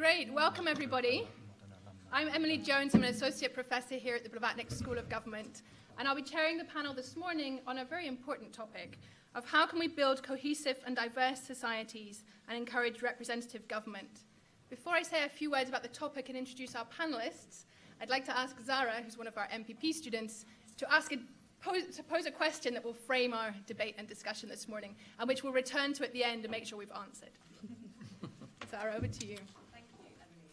Great. Welcome, everybody. I'm Emily Jones. I'm an associate professor here at the Blavatnik School of Government, and I'll be chairing the panel this morning on a very important topic of how can we build cohesive and diverse societies and encourage representative government. Before I say a few words about the topic and introduce our panelists, I'd like to ask Zara, who's one of our MPP students, to pose a question that will frame our debate and discussion this morning, and which we'll return to at the end and make sure we've answered. Zara, over to you. Thank you, Emily.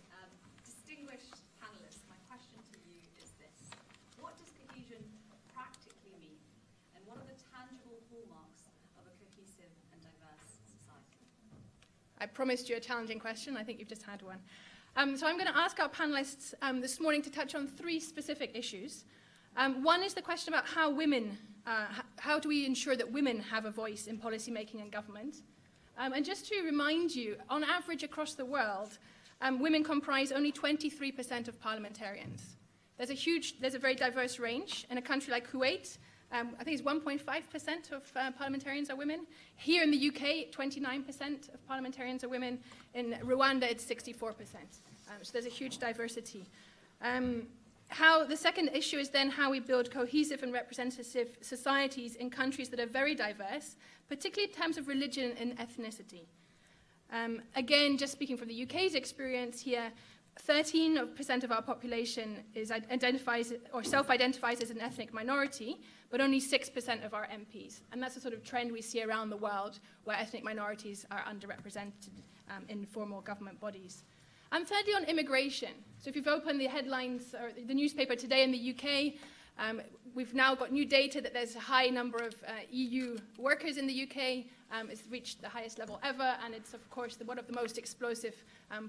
Distinguished panelists, my question to you is this. What does cohesion practically mean? And what are the tangible hallmarks of a cohesive and diverse society? I promised you a challenging question. I think you've just had one. So I'm going to ask our panelists this morning to touch on three specific issues. One is the question about how how do we ensure that women have a voice in policy making and government? And just to remind you, on average across the world, women comprise only 23% of parliamentarians. There's a very diverse range. In a country like Kuwait, I think it's 1.5% of parliamentarians are women. Here in the UK, 29% of parliamentarians are women. In Rwanda, it's 64%. So there's a huge diversity. The second issue is then how we build cohesive and representative societies in countries that are very diverse, particularly in terms of religion and ethnicity. Again, just speaking from the UK's experience here, 13% of our population identifies or self-identifies as an ethnic minority, but only 6% of our MPs. And that's a sort of trend we see around the world where ethnic minorities are underrepresented in formal government bodies. And thirdly, on immigration. So if you've opened the headlines or the newspaper today in the UK, we've now got new data that there's a high number of EU workers in the UK. It's reached the highest level ever, and it's, of course, one of the most explosive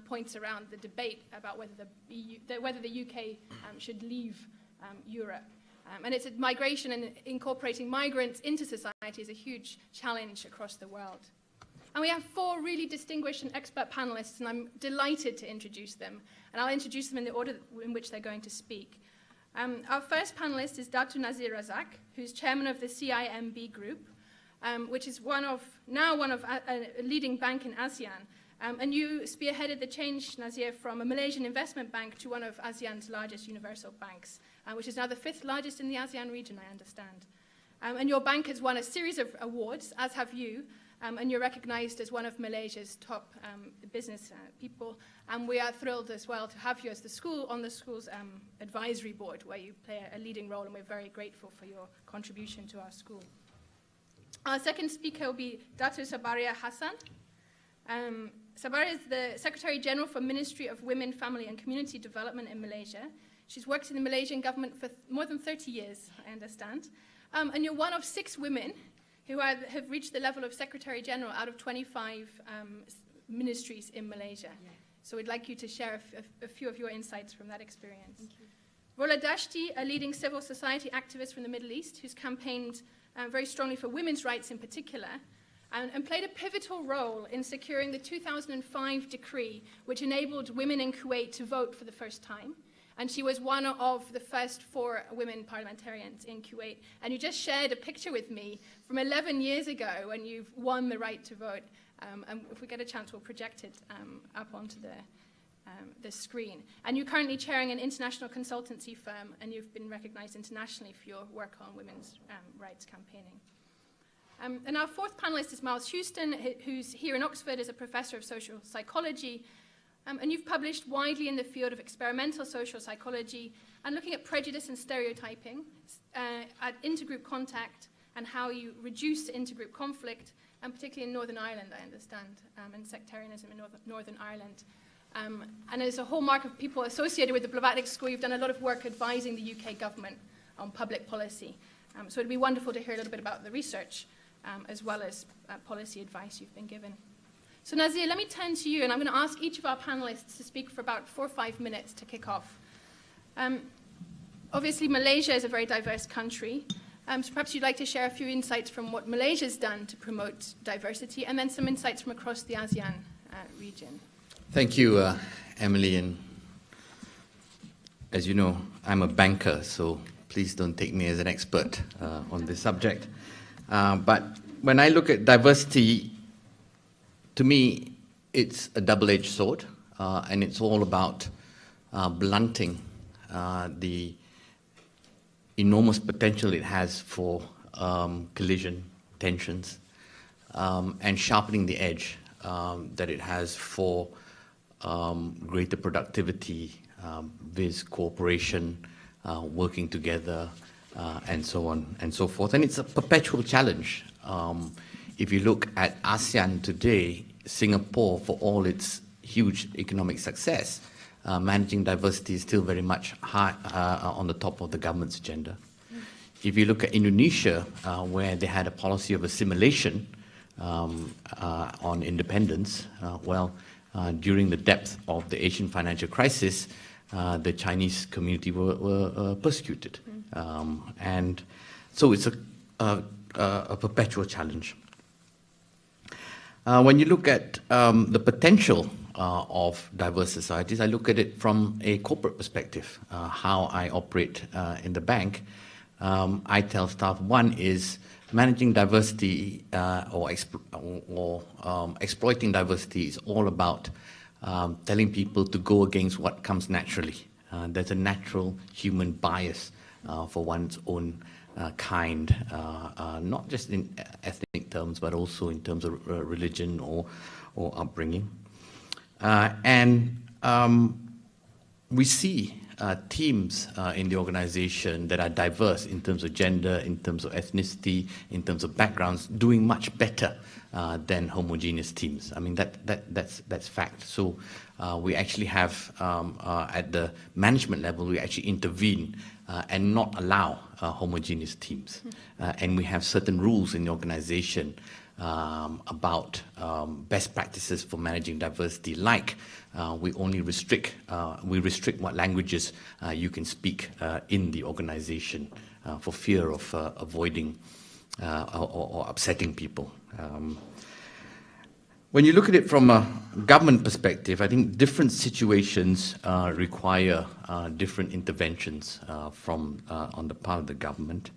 points around the debate about whether the UK should leave Europe. And it's a migration and incorporating migrants into society is a huge challenge across the world. And we have four really distinguished and expert panelists, and I'm delighted to introduce them. And I'll introduce them in the order in which they're going to speak. Our first panelist is Datu Nazir Razak, who's chairman of the CIMB Group, which is one of a leading bank in ASEAN. And you spearheaded the change, Nazir, from a Malaysian investment bank to one of ASEAN's largest universal banks, which is now the fifth largest in the ASEAN region, I understand. And your bank has won a series of awards, as have you, and you're recognized as one of Malaysia's top business people. And we are thrilled as well to have you as the school's advisory board, where you play a leading role, and we're very grateful for your contribution to our school. Our second speaker will be Datu Sabaria Hassan. Sabaria is the Secretary General for Ministry of Women, Family and Community Development in Malaysia. She's worked in the Malaysian government for more than 30 years, I understand. And you're one of 6 women who have reached the level of Secretary General out of 25 ministries in Malaysia. Yeah. So we'd like you to share a few of your insights from that experience. Thank you. Rola Dashti, a leading civil society activist from the Middle East, who's campaigned very strongly for women's rights in particular, and played a pivotal role in securing the 2005 decree, which enabled women in Kuwait to vote for the first time. And she was one of the first 4 women parliamentarians in Kuwait. And you just shared a picture with me from 11 years ago when you've won the right to vote. And if we get a chance, we'll project it up onto the screen. And you're currently chairing an international consultancy firm, and you've been recognized internationally for your work on women's rights campaigning. And our fourth panelist is Miles Houston, who's here in Oxford as a professor of social psychology. And you've published widely in the field of experimental social psychology and looking at prejudice and stereotyping, at intergroup contact and how you reduce intergroup conflict, and particularly in Northern Ireland, I understand, and sectarianism in Northern Ireland. And as a hallmark of people associated with the Blavatnik School, you've done a lot of work advising the UK government on public policy. So it'd be wonderful to hear a little bit about the research as well as policy advice you've been given. So Nazir, let me turn to you, and I'm going to ask each of our panelists to speak for about 4 or 5 minutes to kick off. Obviously, Malaysia is a very diverse country, so perhaps you'd like to share a few insights from what Malaysia's done to promote diversity, and then some insights from across the ASEAN region. Thank you, Emily, and as you know, I'm a banker, so please don't take me as an expert on this subject. But when I look at diversity, to me, it's a double-edged sword. and it's all about blunting the enormous potential it has for collision, tensions, and sharpening the edge that it has for greater productivity, viz. Cooperation, working together, and so on and so forth. And it's a perpetual challenge. If you look at ASEAN today, Singapore, for all its huge economic success, managing diversity is still very much high on the top of the government's agenda. If you look at Indonesia, where they had a policy of assimilation on independence, during the depth of the Asian financial crisis, the Chinese community were persecuted. And so it's a perpetual challenge. When you look at the potential of diverse societies, I look at it from a corporate perspective, how I operate in the bank. I tell staff, one is managing diversity or exploiting diversity is all about telling people to go against what comes naturally. There's a natural human bias for one's own kind, not just in ethnic terms, but also in terms of religion or upbringing. We see teams in the organization that are diverse in terms of gender, in terms of ethnicity, in terms of backgrounds, doing much better than homogeneous teams. I mean, that's fact. So we actually have, at the management level, we actually intervene and not allow homogeneous teams. And we have certain rules in the organization about best practices for managing diversity, like we restrict what languages you can speak in the organization for fear of avoiding or upsetting people. When you look at it from a government perspective, I think different situations require different interventions on the part of the government.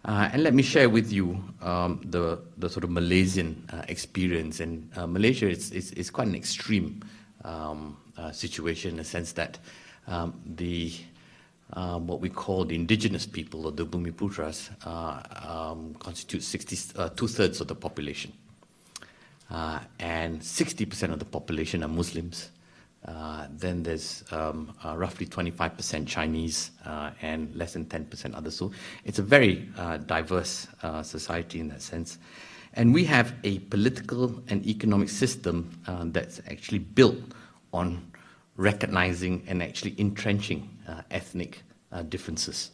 And let me share with you the sort of Malaysian experience. And Malaysia is quite an extreme situation in the sense that what we call the indigenous people, or the Bumiputras, constitute 2/3 of the population. And 60% of the population are Muslims. Then there's roughly 25% Chinese and less than 10% others. So it's a very diverse society in that sense. And we have a political and economic system that's actually built on recognizing and actually entrenching ethnic differences.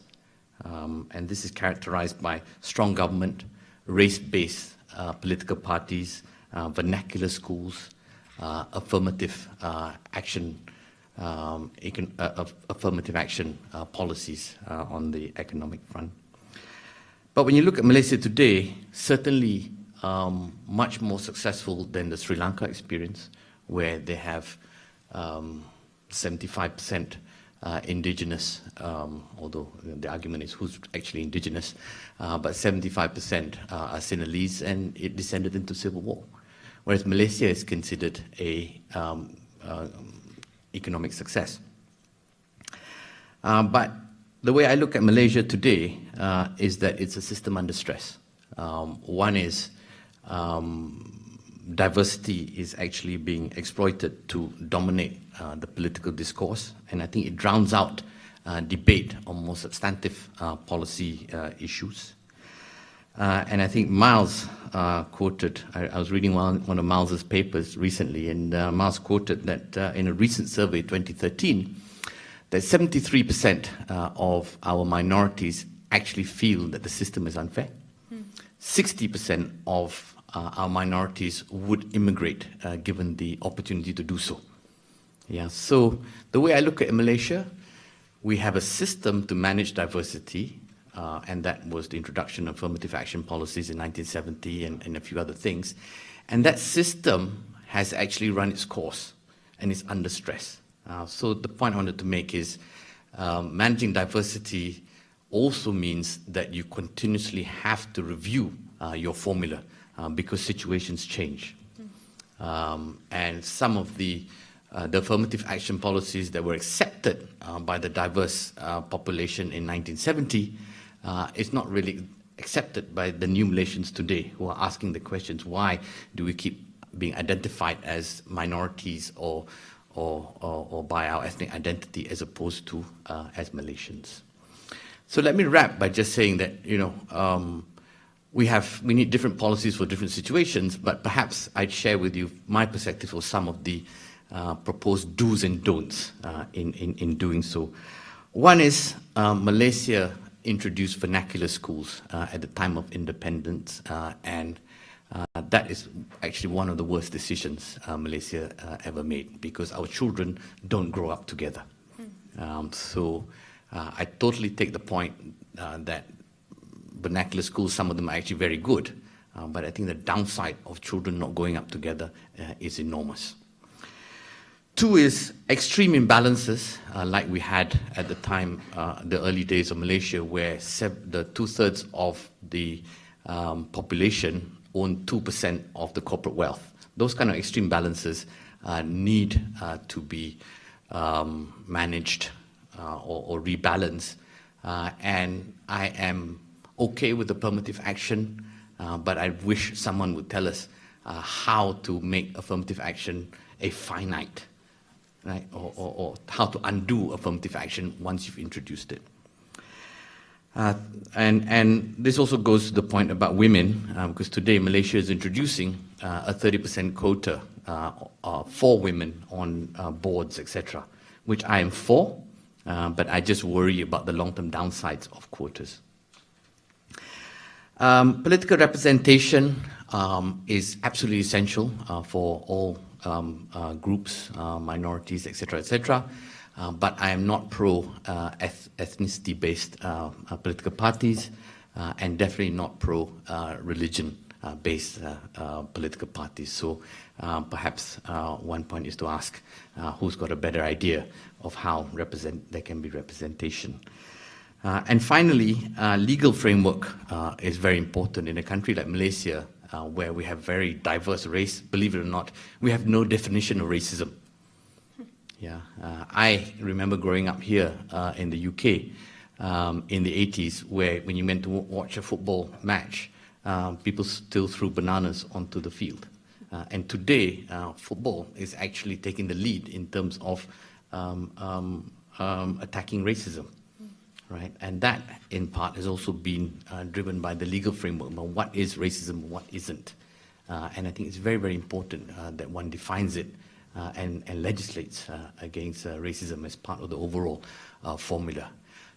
And this is characterized by strong government, race-based political parties, vernacular schools, affirmative action policies on the economic front. But when you look at Malaysia today, certainly much more successful than the Sri Lanka experience, where they have 75% indigenous, although the argument is who's actually indigenous, but 75% are Sinhalese, and it descended into civil war. Whereas Malaysia is considered a economic success. But the way I look at Malaysia today is that it's a system under stress. One is diversity is actually being exploited to dominate the political discourse, and I think it drowns out debate on more substantive policy issues. And I think Miles quoted, I was reading one of Miles's papers recently, and Miles quoted that in a recent survey, 2013, that 73% of our minorities actually feel that the system is unfair. 60% of our minorities would immigrate given the opportunity to do so. Yeah, so the way I look at Malaysia, we have a system to manage diversity, and that was the introduction of affirmative action policies in 1970 and a few other things. And that system has actually run its course and is under stress. So the point I wanted to make is managing diversity also means that you continuously have to review your formula because situations change. And some of the the affirmative action policies that were accepted by the diverse population in 1970 is not really accepted by the new Malaysians today, who are asking the questions, why do we keep being identified as minorities or by our ethnic identity as opposed to as Malaysians? So let me wrap by just saying that, we need different policies for different situations, but perhaps I'd share with you my perspective of some of the proposed do's and don'ts in doing so. One is Malaysia introduced vernacular schools at the time of independence, and that is actually one of the worst decisions Malaysia ever made, because our children don't grow up together. So I totally take the point that vernacular schools, some of them are actually very good, but I think the downside of children not growing up together is enormous. Two is extreme imbalances, like we had at the time, the early days of Malaysia, where the 2/3 of the population own 2% of the corporate wealth. Those kind of extreme balances need to be managed or rebalanced. And I am okay with affirmative action, but I wish someone would tell us how to make affirmative action a finite, right? Or how to undo affirmative action once you've introduced it. And this also goes to the point about women, because today Malaysia is introducing a 30% quota for women on boards, etc., which I am for, but I just worry about the long-term downsides of quotas. Political representation is absolutely essential for all groups, minorities, etc., etc. But I am not pro ethnicity-based political parties, and definitely not pro religion-based political parties. So perhaps one point is to ask who's got a better idea of how there can be representation. And finally, legal framework is very important in a country like Malaysia, where we have very diverse race. Believe it or not, we have no definition of racism. Yeah, I remember growing up here in the UK in the 80s, where when you went to watch a football match, people still threw bananas onto the field. And today, football is actually taking the lead in terms of attacking racism. Right? And that, in part, has also been driven by the legal framework about what is racism, what isn't. And I think it's very, very important that one defines it and legislates against racism as part of the overall formula.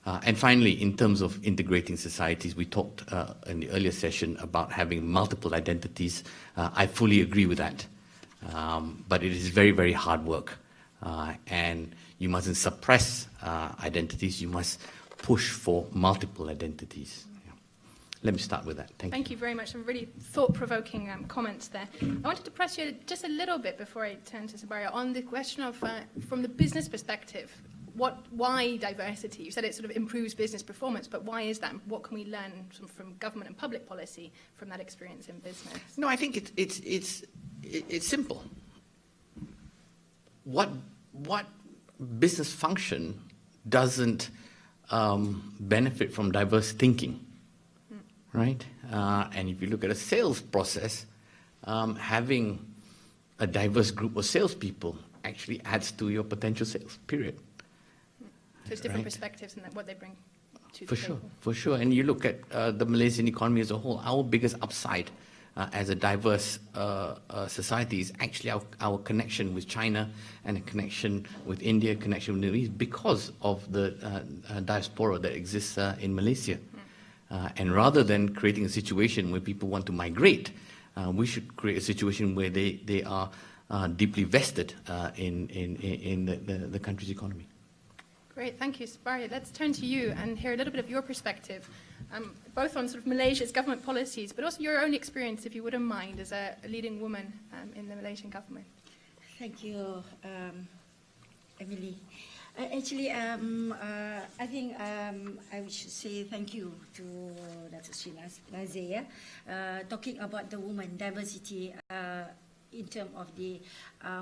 And finally, in terms of integrating societies, we talked in the earlier session about having multiple identities. I fully agree with that. But it is very, very hard work. And you mustn't suppress identities. You must push for multiple identities. Yeah. Let me start with that. Thank you. You very much. Some really thought-provoking comments there. I wanted to press you just a little bit before I turn to Sabaria on the question of, from the business perspective, why diversity? You said it sort of improves business performance, but why is that? What can we learn from government and public policy from that experience in business? No, I think it's simple. What business function doesn't benefit from diverse thinking, right? And if you look at a sales process, having a diverse group of salespeople actually adds to your potential sales, period. So it's different perspectives and what they bring to For the sure, table. for sure. And you look at the Malaysian economy as a whole, our biggest upside as a diverse society is actually our connection with China and a connection with India, connection with the Middle East, because of the diaspora that exists in Malaysia. And rather than creating a situation where people want to migrate, we should create a situation where they are deeply vested in the country's economy. Great, thank you, Sabaria. Let's turn to you and hear a little bit of your perspective, both on sort of Malaysia's government policies, but also your own experience, if you wouldn't mind, as a leading woman in the Malaysian government. Thank you, Emily. Actually, I think I should say thank you to Dr. Sri Nazir, talking about the woman diversity. in terms of the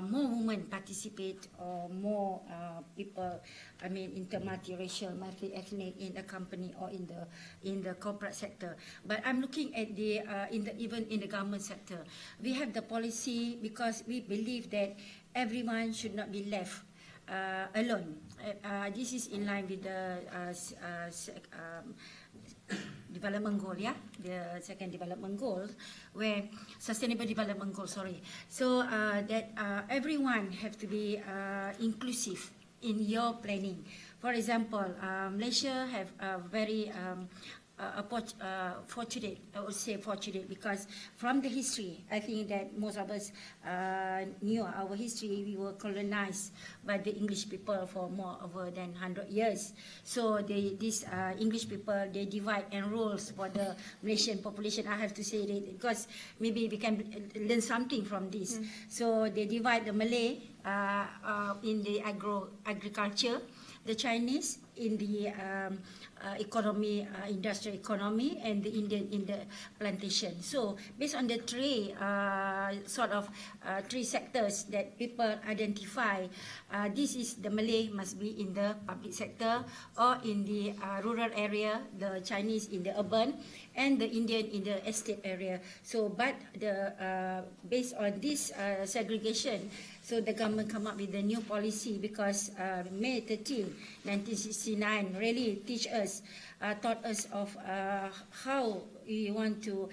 more women participate or more people, I mean, multiracial, multi-ethnic in a company or in the corporate sector. But I'm looking at the even in the government sector, we have the policy because we believe that everyone should not be left alone. This is in line with the development goal, yeah, the second development goal, where sustainable development goal, sorry. So that everyone have to be inclusive in your planning. For example, Malaysia have a very fortunate, I would say fortunate, because from the history, I think that most of us knew our history. We were colonized by the English people for more over than 100 years. So these English people, they divide and rules for the Malaysian population. I have to say that because maybe we can learn something from this. So they divide the Malay in the agriculture, the Chinese in the economy, industrial economy, and the Indian in the plantation. So based on the three three sectors that people identify, this is the Malay must be in the public sector, or in the rural area, the Chinese in the urban, and the Indian in the estate area. So but the based on this segregation, so the government come up with a new policy because May 13, 1969 really taught us of how we want to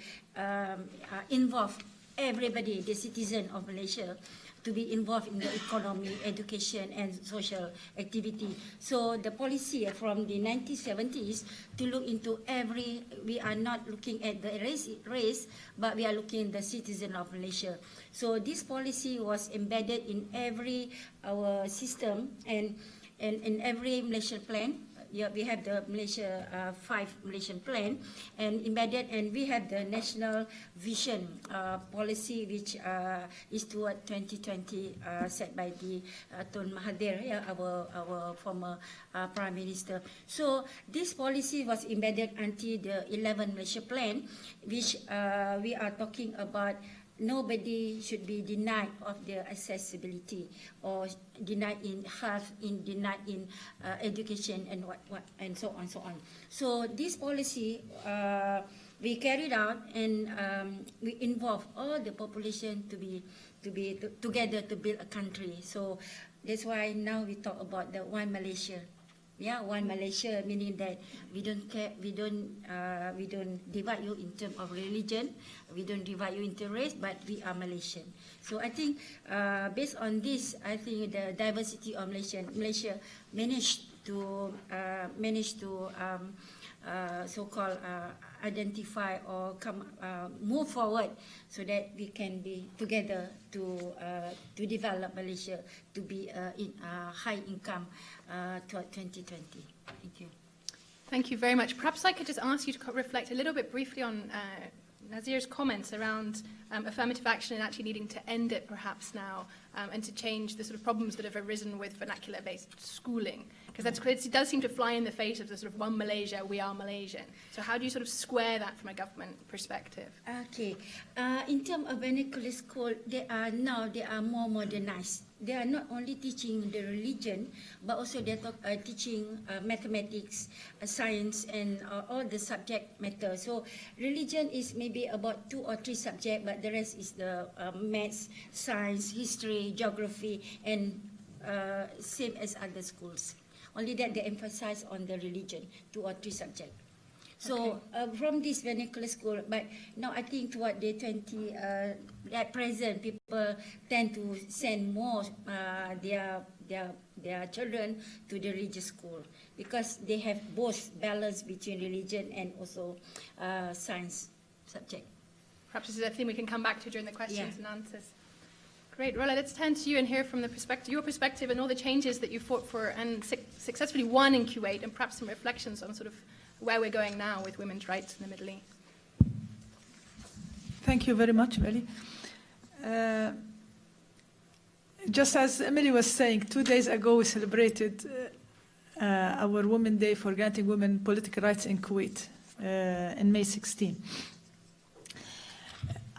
involve everybody, the citizen of Malaysia, to be involved in the economy, education, and social activity. So the policy from the 1970s to look into we are not looking at the race, but we are looking at the citizen of Malaysia. So this policy was embedded in our system and in every Malaysian plan. Yeah, we have the Malaysia 5 Malaysian plan and embedded, and we have the national vision policy, which is toward 2020, set by the Tun Mahathir, yeah, our former Prime Minister. So this policy was embedded until the 11 Malaysia plan, which we are talking about. Nobody should be denied of their accessibility or denied in health, denied in education, and what and so on, so on. So this policy we carried out, and we involve all the population to be together to build a country. So that's why now we talk about the One Malaysia. Yeah, One Malaysia, meaning that we don't care, we don't divide you in terms of religion, we don't divide you into race, but we are Malaysian. So I think based on this, I think the diversity of Malaysia managed to so-called identify or move forward so that we can be together to develop Malaysia to be in high income toward 2020. Thank you. Thank you very much. Perhaps I could just ask you to reflect a little bit briefly on Nazir's comments around affirmative action and actually needing to end it perhaps now and to change the sort of problems that have arisen with vernacular-based schooling. Because it does seem to fly in the face of the sort of one Malaysia, we are Malaysian. So how do you sort of square that from a government perspective? Okay. In terms of vernacular school, they are more modernized. They are not only teaching the religion, but also they are teaching mathematics, science, and all the subject matter. So religion is maybe about 2 or 3 subjects, but the rest is the maths, science, history, geography, and same as other schools. Only that they emphasize on the religion, 2 or 3 subjects. So from this vernacular school, but now I think toward the at present, people tend to send more their children to the religious school because they have both balance between religion and also science subject. Perhaps this is a theme we can come back to during the questions and answers. Great. Rola, let's turn to you and hear from your perspective and all the changes that you fought for and successfully won in Kuwait, and perhaps some reflections on sort of where we're going now with women's rights in the Middle East. Thank you very much, Emily. Just as Emily was saying, 2 days ago we celebrated our Women's Day for granting women political rights in Kuwait in May 16.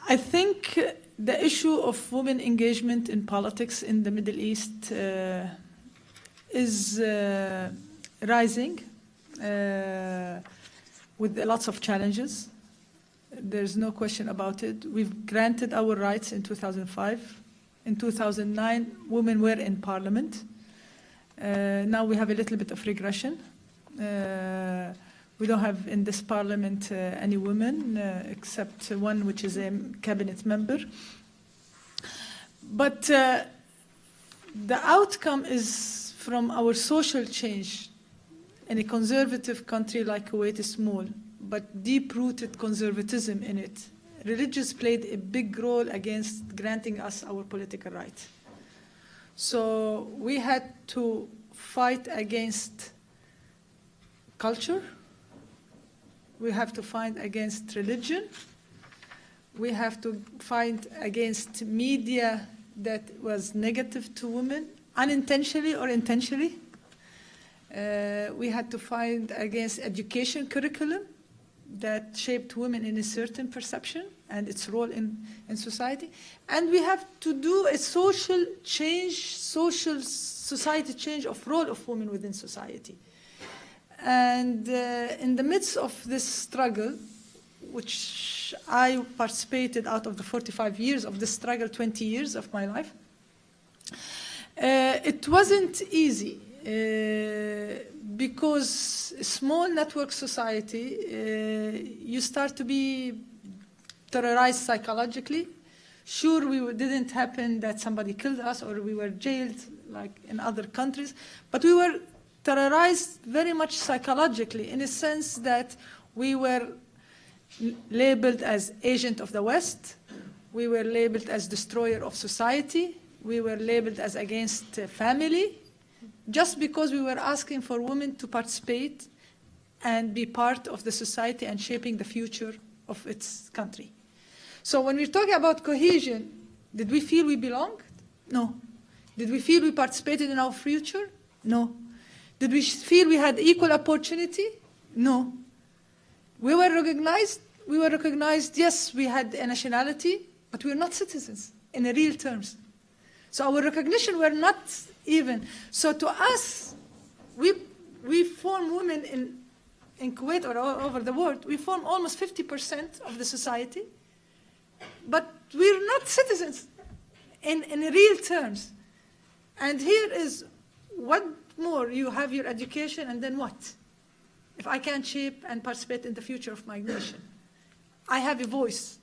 I think the issue of women engagement in politics in the Middle East is rising with lots of challenges. There's no question about it. We've granted our rights in 2005. In 2009, women were in parliament. Now we have a little bit of regression. We don't have in this parliament any women except one which is a cabinet member. But the outcome is from our social change in a conservative country like Kuwait is small, but deep-rooted conservatism in it. Religions played a big role against granting us our political rights. So we had to fight against culture. We have to fight against religion. We have to fight against media that was negative to women, unintentionally or intentionally. We had to fight against education curriculum that shaped women in a certain perception and its role in society. And we have to do a social change, society change of role of women within society. And in the midst of this struggle, which I participated out of the 45 years of this struggle, 20 years of my life, it wasn't easy. Because small network society, you start to be terrorized psychologically. Sure, didn't happen that somebody killed us or we were jailed like in other countries, but we were terrorized very much psychologically in a sense that we were labeled as agent of the West, we were labeled as destroyer of society, we were labeled as against family, just because we were asking for women to participate and be part of the society and shaping the future of its country. So when we're talking about cohesion, did we feel we belonged? No. Did we feel we participated in our future? No. Did we feel we had equal opportunity? No. We were recognized, yes, we had a nationality, but we were not citizens in real terms. So our recognition were not even. So to us, we form women in Kuwait or all over the world, we form almost 50% of the society, but we're not citizens in real terms. And here is what more, you have your education and then what? If I can't shape and participate in the future of my nation, I have a voice.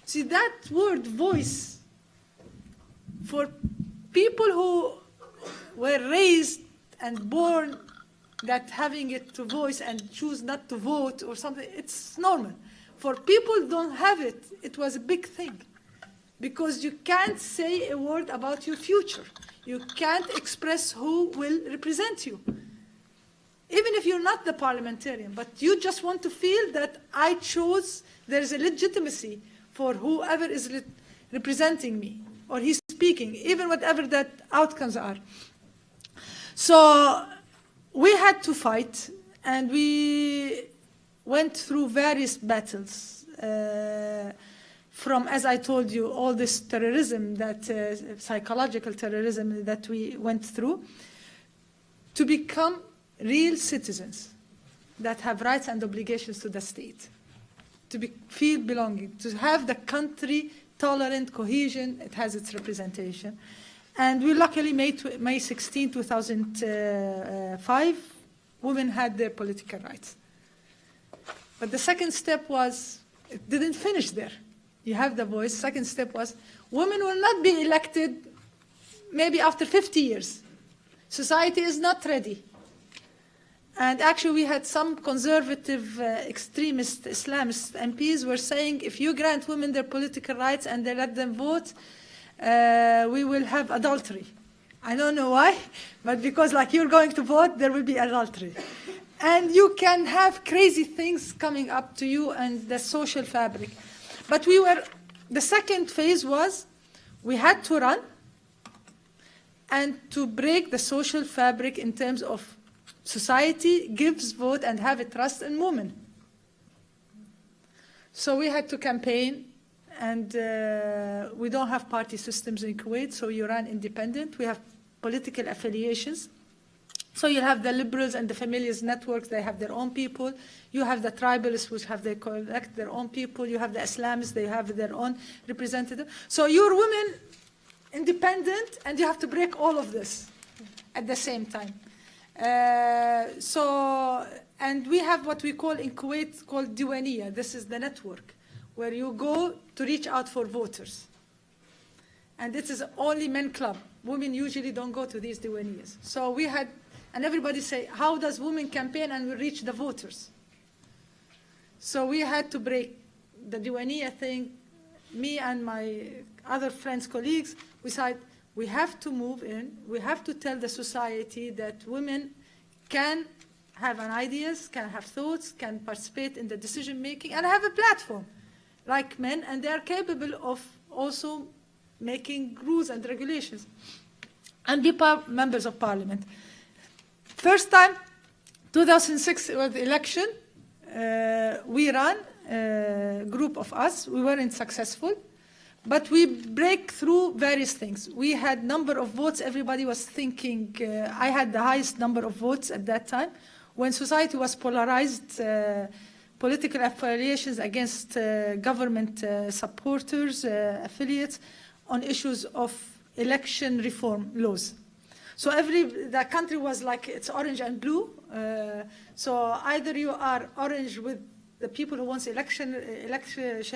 See, that word voice, for people who were raised and born that having it to voice and choose not to vote or something, it's normal. For people who don't have it, it was a big thing. Because you can't say a word about your future. You can't express who will represent you. Even if you're not the parliamentarian, but you just want to feel that I chose, there's a legitimacy for whoever is representing me, or he's speaking, even whatever that outcomes are. So we had to fight, and we went through various battles. From, as I told you, all this terrorism, that psychological terrorism that we went through, to become real citizens that have rights and obligations to the state, to feel belonging, to have the country tolerant, cohesion, it has its representation. And we luckily, May 16, 2005, women had their political rights. But the second step was, it didn't finish there. You have the voice. Second step was, women will not be elected maybe after 50 years. Society is not ready. And actually, we had some conservative, extremist, Islamist MPs were saying, if you grant women their political rights and they let them vote, we will have adultery. I don't know why, but because like you're going to vote, there will be adultery. And you can have crazy things coming up to you and the social fabric. But the second phase was, we had to run and to break the social fabric in terms of society gives vote and have a trust in women. So we had to campaign and we don't have party systems in Kuwait, so you run independent. We have political affiliations. So you have the liberals and the familiars networks, they have their own people. You have the tribalists, which have they collect their own people. You have the Islamists, they have their own representative. So you're women independent, and you have to break all of this at the same time. And we have what we call in Kuwait called Diwaniyah. This is the network where you go to reach out for voters. And this is only men club. Women usually don't go to these Diwaniyahs. So we had, and everybody say, how does women campaign and we reach the voters? So we had to break the Diwaniyah thing. Me and my other friends, colleagues, we said, we have to move in. We have to tell the society that women can have an ideas, can have thoughts, can participate in the decision making, and have a platform like men, and they are capable of also making rules and regulations and be members of parliament. First time, 2006 was the election. We ran, a group of us. We weren't successful, but we break through various things. We had number of votes. Everybody was thinking, I had the highest number of votes at that time. When society was polarized, political affiliations against government supporters, affiliates, on issues of election reform laws. So the country was like, it's orange and blue. So either you are orange with the people who want election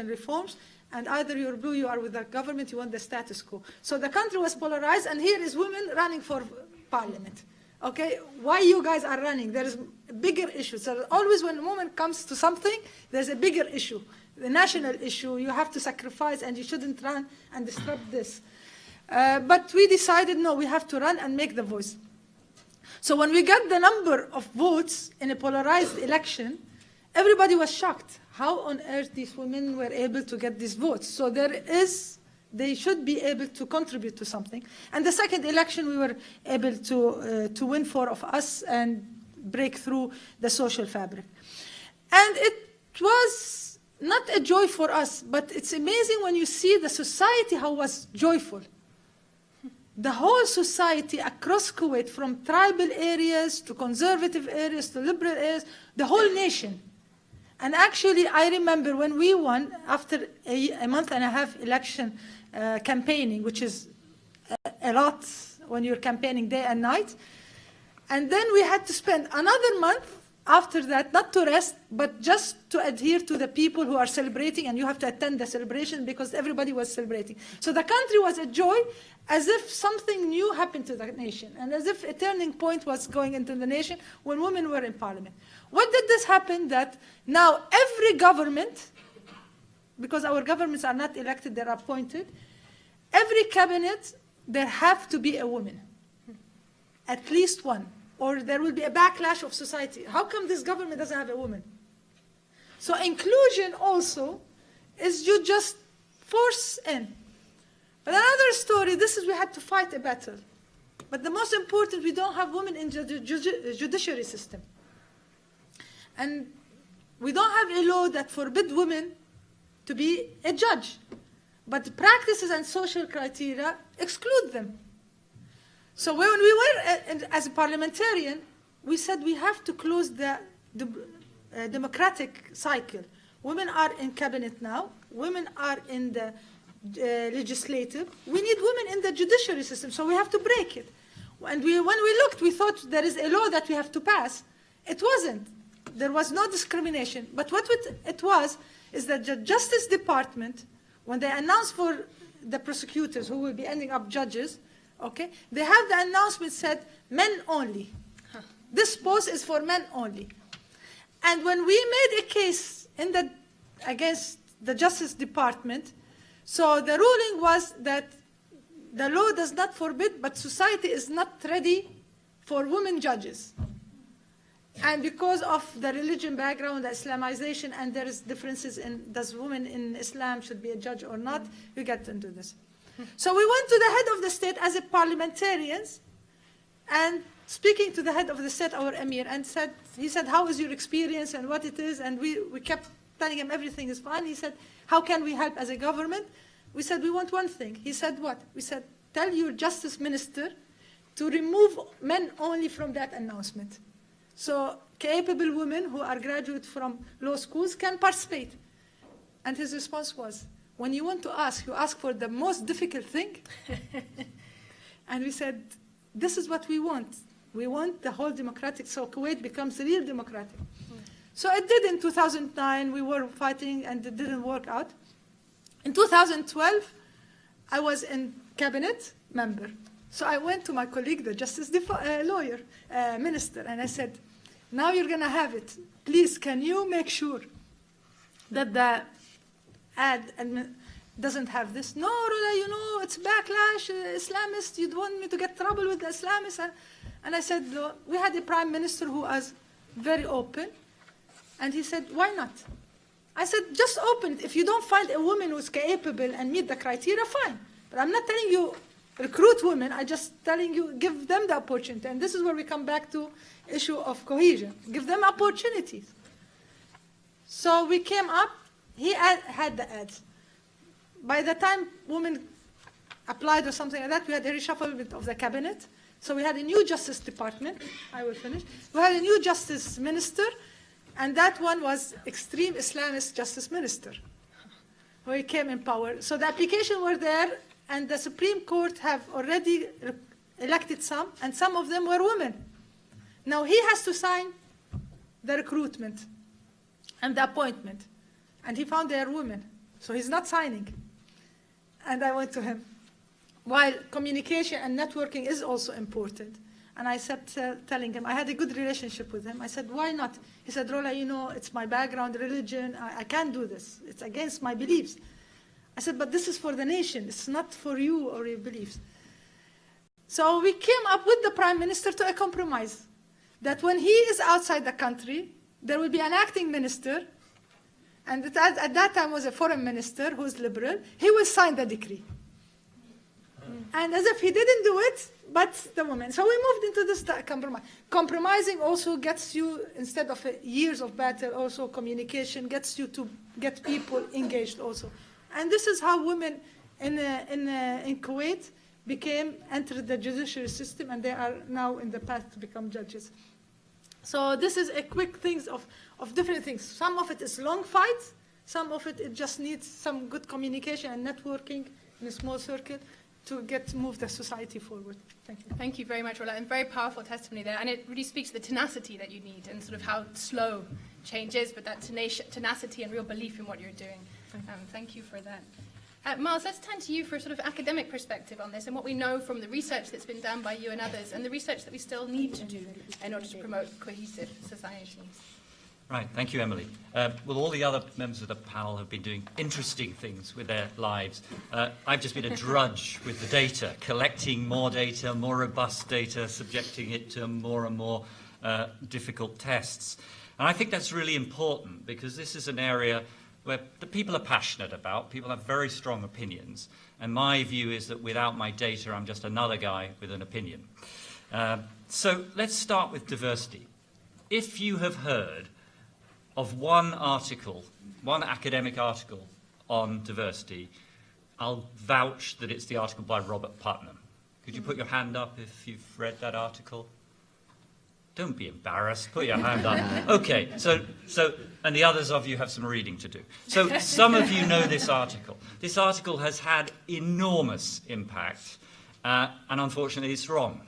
reforms, and either you're blue, you are with the government, you want the status quo. So the country was polarized, and here is women running for parliament. Okay, why you guys are running? There is bigger issues. So always when a woman comes to something, there's a bigger issue, the national issue. You have to sacrifice, and you shouldn't run and disrupt this. But we decided, no, we have to run and make the voice. So when we got the number of votes in a polarized election, everybody was shocked. How on earth these women were able to get these votes? So they should be able to contribute to something. And the second election, we were able to win 4 of us and break through the social fabric. And it was not a joy for us, but it's amazing when you see the society, how it was joyful. The whole society across Kuwait, from tribal areas to conservative areas to liberal areas, the whole nation. And actually, I remember when we won, after a month and a half election campaigning, which is a lot when you're campaigning day and night. And then we had to spend another month after that, not to rest, but just to adhere to the people who are celebrating, and you have to attend the celebration because everybody was celebrating. So the country was a joy, as if something new happened to the nation, and as if a turning point was going into the nation when women were in parliament. What did this happen? That now every government, because our governments are not elected, they're appointed, every cabinet, there have to be a woman, at least one, or there will be a backlash of society. How come this government doesn't have a woman? So inclusion also is you just force in. But another story, this is we had to fight a battle. But the most important, we don't have women in the judiciary system. And we don't have a law that forbids women to be a judge. But practices and social criteria exclude them. So when we were, as a parliamentarian, we said we have to close the democratic cycle. Women are in cabinet now. Women are in the legislative. We need women in the judiciary system, so we have to break it. And when we looked, we thought there is a law that we have to pass. It wasn't. There was no discrimination. But what it was is that the Justice Department, when they announced for the prosecutors who will be ending up judges, okay, they have the announcement said men only. This post is for men only. And when we made a case against the Justice Department, so the ruling was that the law does not forbid, but society is not ready for women judges. And because of the religion background, the Islamization, and there is differences in does women in Islam should be a judge or not, we get into this. So we went to the head of the state as a parliamentarians, and speaking to the head of the state, our emir, and he said, how is your experience and what it is, and we kept telling him everything is fine. He said, how can we help as a government? We said, we want one thing. He said, what? We said, tell your justice minister to remove men only from that announcement. So capable women who are graduate from law schools can participate. And his response was, when you want to ask, you ask for the most difficult thing. And we said, this is what we want. We want the whole democratic, so Kuwait becomes real democratic. So it did in 2009. We were fighting and it didn't work out. In 2012, I was in cabinet member. So I went to my colleague, the justice lawyer, minister, and I said, now you're going to have it. Please, can you make sure that the ad doesn't have this? No, Rula, you know, it's backlash, Islamists, you don't want me to get trouble with the Islamists. And I said, no. We had a prime minister who was very open, and he said, why not? I said, just open it. If you don't find a woman who's capable and meet the criteria, fine. But I'm not telling you recruit women, I'm just telling you give them the opportunity. And this is where we come back to issue of cohesion. Give them opportunities. So we came up, he had the ads. By the time women applied or something like that, we had a reshuffle of the cabinet. So we had a new Justice Department. I will finish. We had a new Justice Minister, and that one was extreme Islamist Justice Minister, who he came in power. So the applications were there, and the Supreme Court have already elected some, and some of them were women. Now he has to sign the recruitment and the appointment, and he found they are women, so he's not signing. And I went to him. While communication and networking is also important. And I said, telling him, I had a good relationship with him. I said, why not? He said, Rola, you know, it's my background, religion. I can't do this. It's against my beliefs. I said, but this is for the nation. It's not for you or your beliefs. So we came up with the prime minister to a compromise. That when he is outside the country, there will be an acting minister. And at that time was a foreign minister who's liberal. He will sign the decree. And as if he didn't do it, but the woman. So we moved into this compromise. Compromising also gets you, instead of years of battle, also communication gets you to get people engaged also. And this is how women in Kuwait entered the judiciary system, and they are now in the path to become judges. So this is a quick things of different things. Some of it is long fights. Some of it just needs some good communication and networking in a small circle to move the society forward. Thank you. Thank you very much, Rola, and very powerful testimony there. And it really speaks to the tenacity that you need and sort of how slow change is, but that tenacity and real belief in what you're doing. Thank you for that. Miles, let's turn to you for a sort of academic perspective on this and what we know from the research that's been done by you and others and the research that we still need to do in order to promote cohesive societies. Right, thank you, Emily. Well, all the other members of the panel have been doing interesting things with their lives. I've just been a drudge with the data, collecting more data, more robust data, subjecting it to more and more difficult tests. And I think that's really important because this is an area where the people are passionate about, people have very strong opinions. And my view is that without my data, I'm just another guy with an opinion. So let's start with diversity. If you have heard of one article, one academic article on diversity, I'll vouch that it's the article by Robert Putnam. Could you put your hand up if you've read that article? Don't be embarrassed, put your hand up. Okay, so, and the others of you have some reading to do. So some of you know this article. This article has had enormous impact, and unfortunately it's wrong.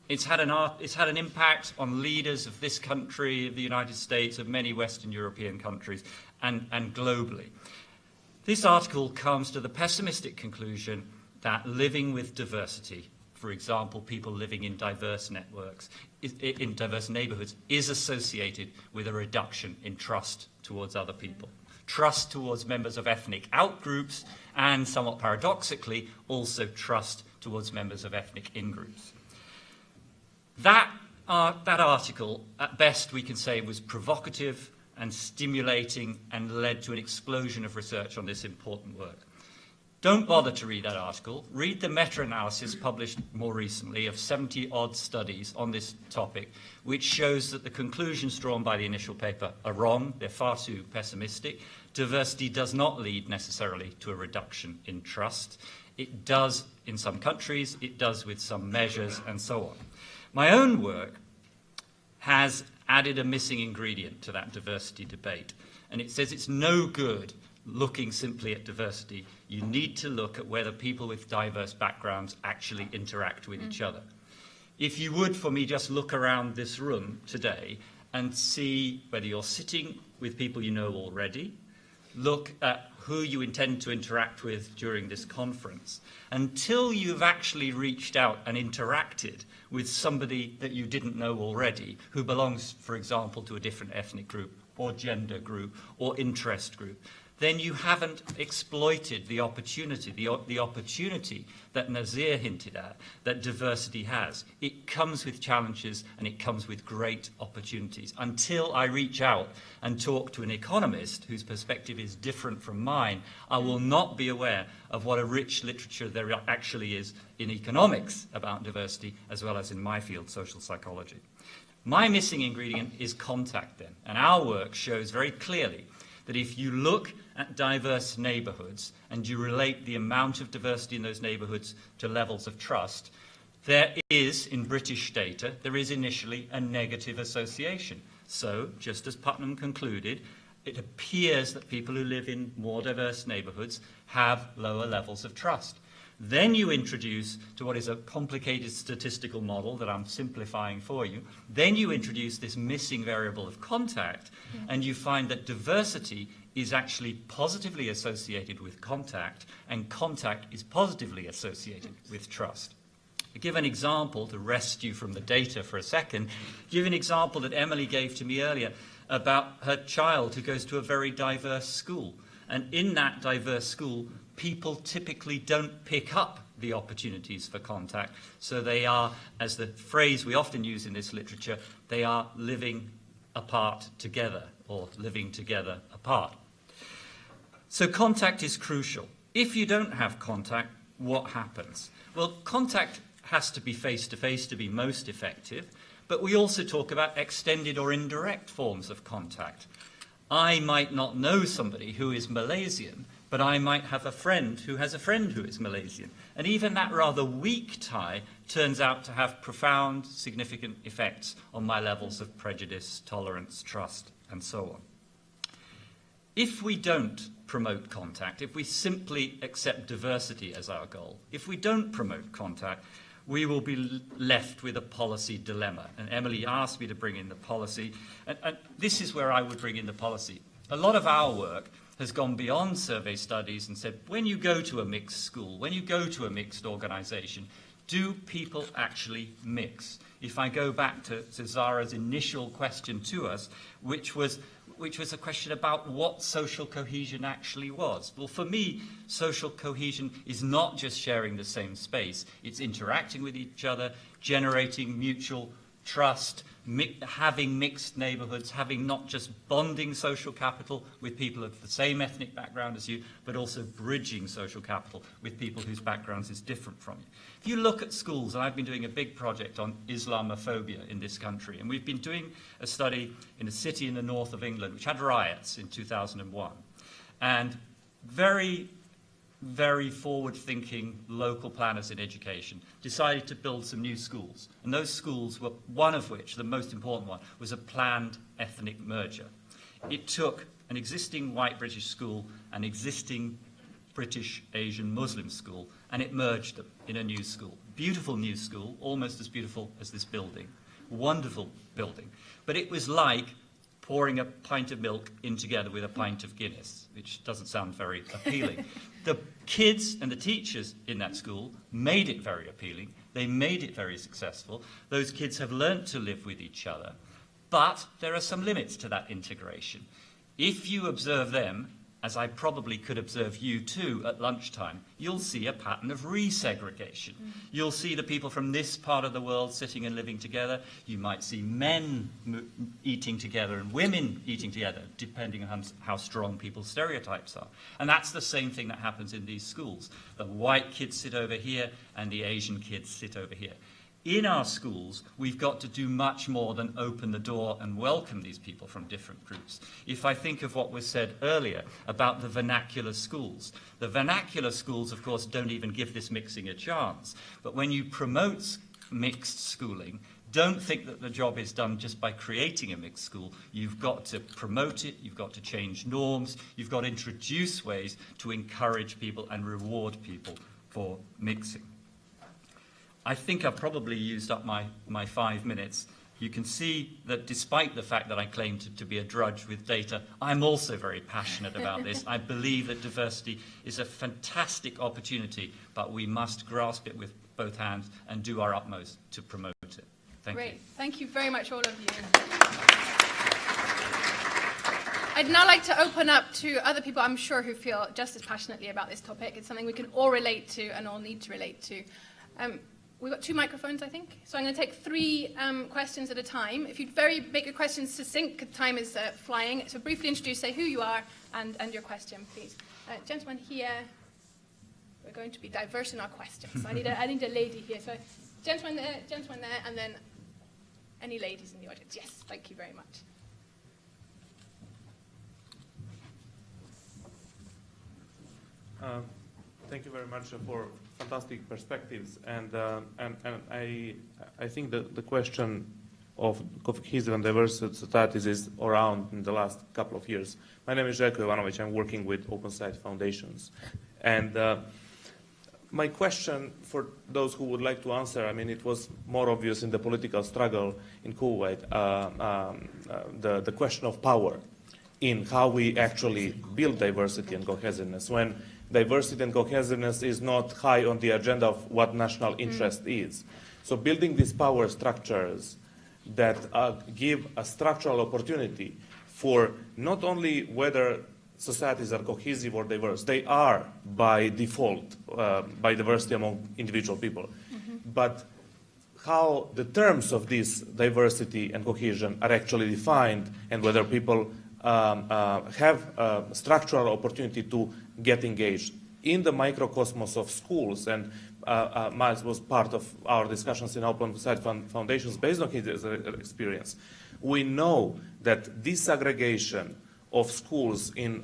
It's had an impact on leaders of this country, of the United States, of many Western European countries, and globally. This article comes to the pessimistic conclusion that living with diversity, for example, people living in diverse networks, in diverse neighborhoods, is associated with a reduction in trust towards other people. Trust towards members of ethnic outgroups, and somewhat paradoxically, also trust towards members of ethnic in-groups. That article, at best, we can say was provocative and stimulating and led to an explosion of research on this important work. Don't bother to read that article. Read the meta-analysis published more recently of 70-odd studies on this topic, which shows that the conclusions drawn by the initial paper are wrong. They're far too pessimistic. Diversity does not lead necessarily to a reduction in trust. It does in some countries, it does with some measures, and so on. My own work has added a missing ingredient to that diversity debate, and it says it's no good looking simply at diversity. You need to look at whether people with diverse backgrounds actually interact with each other. If you would, for me, just look around this room today and see whether you're sitting with people you know already, look at who you intend to interact with during this conference. Until you've actually reached out and interacted with somebody that you didn't know already, who belongs, for example, to a different ethnic group or gender group or interest group, then you haven't exploited the opportunity, the opportunity that Nazir hinted at, that diversity has. It comes with challenges and it comes with great opportunities. Until I reach out and talk to an economist whose perspective is different from mine, I will not be aware of what a rich literature there actually is in economics about diversity, as well as in my field, social psychology. My missing ingredient is contact then, and our work shows very clearly that if you look at diverse neighbourhoods and you relate the amount of diversity in those neighbourhoods to levels of trust, there is, in British data, there is initially a negative association. So, just as Putnam concluded, it appears that people who live in more diverse neighbourhoods have lower levels of trust. Then you introduce to what is a complicated statistical model that I'm simplifying for you. Then you introduce this missing variable of contact, and you find that diversity is actually positively associated with contact, and contact is positively associated with trust. To give an example, to rest you from the data for a second, give an example that Emily gave to me earlier about her child who goes to a very diverse school. And in that diverse school, people typically don't pick up the opportunities for contact. So they are, as the phrase we often use in this literature, they are living apart together, or living together apart. So contact is crucial. If you don't have contact, what happens? Well, contact has to be face-to-face to be most effective, but we also talk about extended or indirect forms of contact. I might not know somebody who is Malaysian, but I might have a friend who has a friend who is Malaysian. And even that rather weak tie turns out to have profound, significant effects on my levels of prejudice, tolerance, trust, and so on. If we don't promote contact, if we simply accept diversity as our goal, if we don't promote contact, we will be left with a policy dilemma. And Emily asked me to bring in the policy, and this is where I would bring in the policy. A lot of our work has gone beyond survey studies and said, when you go to a mixed school, when you go to a mixed organisation, do people actually mix? If I go back to Zara's initial question to us, which was a question about what social cohesion actually was. Well, for me, social cohesion is not just sharing the same space. It's interacting with each other, generating mutual trust, having mixed neighbourhoods, having not just bonding social capital with people of the same ethnic background as you, but also bridging social capital with people whose backgrounds is different from you. If you look at schools, and I've been doing a big project on Islamophobia in this country, and we've been doing a study in a city in the north of England which had riots in 2001, and very forward-thinking local planners in education decided to build some new schools. And those schools were, one of which, the most important one, was a planned ethnic merger. It took an existing white British school, an existing British Asian Muslim school, and it merged them in a new school. Beautiful new school, almost as beautiful as this building. Wonderful building. But it was like pouring a pint of milk in together with a pint of Guinness, which doesn't sound very appealing. The kids and the teachers in that school made it very appealing. They made it very successful. Those kids have learnt to live with each other. But there are some limits to that integration. If you observe them as I probably could observe you too at lunchtime, you'll see a pattern of resegregation. You'll see the people from this part of the world sitting and living together. You might see men eating together and women eating together, depending on how strong people's stereotypes are. And that's the same thing that happens in these schools. The white kids sit over here and the Asian kids sit over here. In our schools, we've got to do much more than open the door and welcome these people from different groups. If I think of what was said earlier about the vernacular schools, the vernacular schools, of course, don't even give this mixing a chance. But when you promote mixed schooling, don't think that the job is done just by creating a mixed school. You've got to promote it, you've got to change norms, you've got to introduce ways to encourage people and reward people for mixing. I think I've probably used up my 5 minutes. You can see that despite the fact that I claim to be a drudge with data, I'm also very passionate about this. I believe that diversity is a fantastic opportunity, but we must grasp it with both hands and do our utmost to promote it. Thank you. Great. Thank you very much, all of you. I'd now like to open up to other people, I'm sure, who feel just as passionately about this topic. It's something we can all relate to and all need to relate to. We've got 2 microphones, I think. So I'm going to take 3 questions at a time. If you'd make your questions succinct, because time is flying. So briefly introduce, say who you are and your question, please. Gentleman here. We're going to be diverse in our questions. I need a lady here. So gentleman there, and then any ladies in the audience. Yes, thank you very much. Thank you very much for fantastic perspectives, and I think the question of cohesive and diverse societies is around in the last couple of years. My name is Željko Jovanović. I'm working with Open Society Foundations, and my question for those who would like to answer, I mean, it was more obvious in the political struggle in Kuwait, the question of power in how we actually build diversity and cohesiveness, when diversity and cohesiveness is not high on the agenda of what national interest is. So building these power structures that give a structural opportunity for not only whether societies are cohesive or diverse, they are by default, by diversity among individual people, but how the terms of this diversity and cohesion are actually defined and whether people have a structural opportunity to get engaged. In the microcosmos of schools, and Miles was part of our discussions in Open Society Foundations based on his experience, we know that disaggregation of schools in